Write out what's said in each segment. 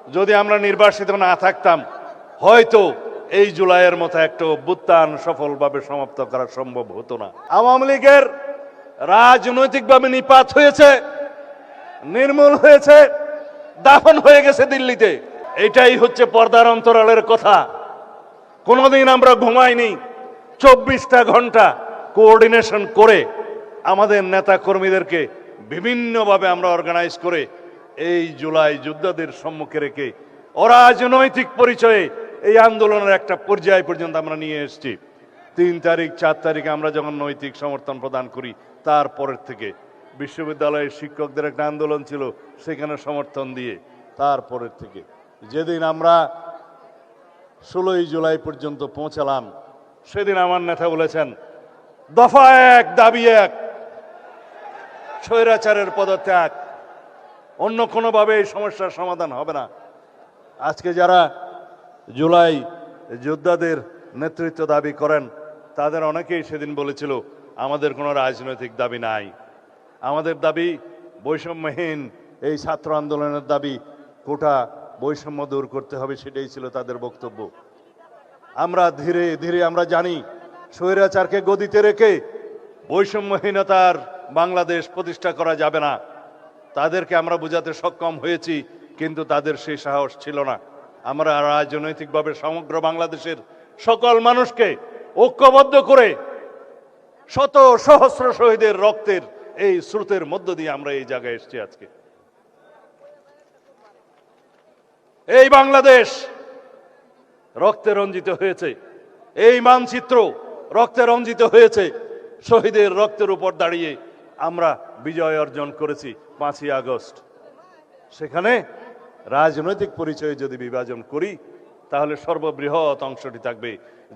যদি আমরা নির্বাসিত না থাকতাম হয়তো এই জুলাইয়ের মতো একটা অভ্যুত্থান সফলভাবে সমাপ্ত করা সম্ভব হতো না। আওয়ামী লীগের রাজনৈতিকভাবে নিপাত হয়েছে, নির্মূল হয়েছে, দাফন হয়ে গেছে দিল্লিতে। এটাই হচ্ছে পর্দার অন্তরালের কথা। কোনোদিন আমরা ঘুমাইনি। 24টা ঘন্টা কোঅর্ডিনেশন করে আমাদের নেতা কর্মীদেরকে বিভিন্নভাবে আমরা অর্গানাইজ করে এই জুলাই যোদ্ধাদের সম্মুখে রেখে অরাজনৈতিক পরিচয়ে এই আন্দোলনের একটা পর্যায় পর্যন্ত আমরা নিয়ে এসেছি। 3 তারিখ 4 তারিখে আমরা যখন নৈতিক সমর্থন প্রদান করি, তারপরের থেকে বিশ্ববিদ্যালয়ের শিক্ষকদের একটা আন্দোলন ছিল, সেখানে সমর্থন দিয়ে তারপরের থেকে যেদিন আমরা 16ই জুলাই পর্যন্ত পৌঁছালাম, সেদিন আমার নেতা বলেছেন দফা 1 দাবি 1, স্বৈরাচারের পদত্যাগ, অন্য কোনোভাবে এই সমস্যার সমাধান হবে না। আজকে যারা জুলাই যোদ্ধাদের নেতৃত্ব দাবি করেন তাদের অনেকেই সেদিন বলেছিল আমাদের কোনো রাজনৈতিক দাবি নাই, আমাদের দাবি বৈষম্যহীন এই ছাত্র আন্দোলনের দাবি, কোটা বৈষম্য দূর করতে হবে, সেটাই ছিল তাদের বক্তব্য। আমরা ধীরে ধীরে আমরা জানি স্বৈরাচারকে গদিতে রেখে বৈষম্যহীনতার বাংলাদেশ প্রতিষ্ঠা করা যাবে না। তাদেরকে আমরা বোঝাতে সক্ষম হয়েছি, কিন্তু তাদের সেই সাহস ছিল না। আমরা রাজনৈতিকভাবে সমগ্র বাংলাদেশের সকল মানুষকে ঐক্যবদ্ধ করে শত সহস্র শহীদের রক্তের এই স্রোতের মধ্য দিয়ে আমরা এই জায়গায় এসেছি। আজকে এই বাংলাদেশ রক্তে রঞ্জিত হয়েছে, এই মানচিত্র রক্তে রঞ্জিত হয়েছে। শহীদের রক্তের উপর দাঁড়িয়ে আমরা বিজয় অর্জন করেছি 5ই আগস্ট। সেখানে রাজনৈতিক পরিচয়ে যদি বিভাজন করি তাহলে সর্ববৃহৎ অংশটি থাকবে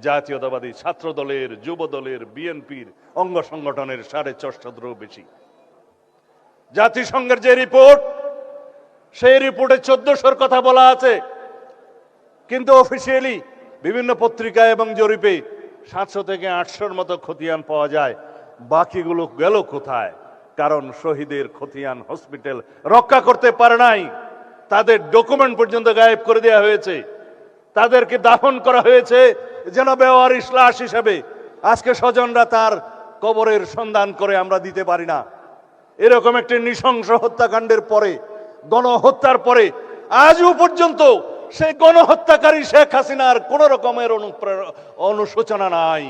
জাতীয়তাবাদী ছাত্র দলের, যুব দলের, বিএনপির অঙ্গ সংগঠনের 450-ও বেশি। জাতিসংঘের যে রিপোর্ট, সেই রিপোর্টে 1400-র কথা বলা আছে, কিন্তু অফিসিয়ালি বিভিন্ন পত্রিকায় এবং জরিপে 700 থেকে 800-র মতো খতিয়ান পাওয়া যায়। বাকিগুলো গেল কোথায়? কারণ শহীদের খতিয়ান হসপিটাল রক্ষা করতে পারে নাই, তাদের ডকুমেন্ট পর্যন্ত গায়েব করে দেওয়া হয়েছে, তাদেরকে দাফন করা হয়েছে যেন বেওয়ারিশ লাশ হিসেবে। আজকে স্বজনরা তার কবরের সন্ধান করে আমরা দিতে পারি না। এরকম একটি নৃশংস হত্যাকাণ্ডের পরে, গণহত্যার পরে আজও পর্যন্ত সেই গণহত্যাকারী শেখ হাসিনার কোন রকমের অনুশোচনা নাই।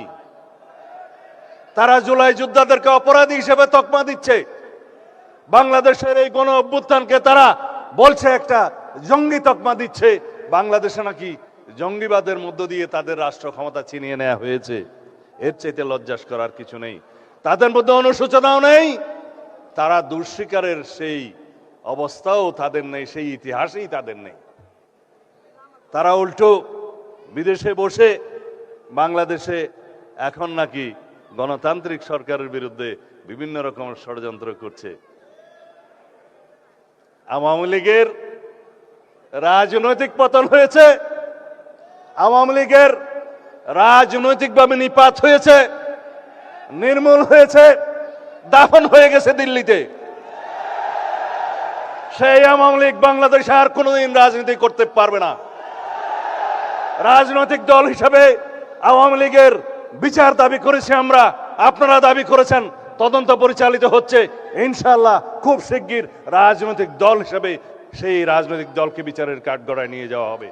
তারা জুলাই যোদ্ধাদেরকে অপরাধী হিসেবে তকমা দিচ্ছে। বাংলাদেশের এই গণ অভ্যুত্থানকে তারা বলছে একটা জঙ্গি তকমা দিচ্ছে। বাংলাদেশে নাকি জঙ্গিবাদের মধ্য দিয়ে তাদের রাষ্ট্র ক্ষমতা ছিনিয়ে নেওয়া হয়েছে। এর চাইতে লজ্জাস করার কিছু নেই। তাদের মধ্যে অনুশোচনাও নেই, তারা দুঃস্বীকারের সেই অবস্থাও তাদের নেই, সেই ইতিহাসেই তাদের নেই। তারা উল্টো বিদেশে বসে বাংলাদেশে এখন নাকি গণতান্ত্রিক সরকারের বিরুদ্ধে বিভিন্ন রকম ষড়যন্ত্র করছে। আওয়ামী লীগের রাজনৈতিক পতন হয়েছে, আওয়ামী লীগের রাজনৈতিকভাবে নিপাত হয়েছে, নির্মূল হয়েছে, দাফন হয়ে গেছে দিল্লিতে। সেই আওয়ামী লীগ বাংলাদেশে আর কোনোদিন রাজনীতি করতে পারবে না। রাজনৈতিক দল হিসেবে আওয়ামী লীগের বিচার দাবি করেছি আমরা, আপনারা দাবি করেছেন, তদন্ত পরিচালিত হচ্ছে। ইনশাআল্লাহ খুব শিগগির রাজনৈতিক দল হিসেবে সেই রাজনৈতিক দলকে বিচারের কাঠগড়ায় নিয়ে যাওয়া হবে।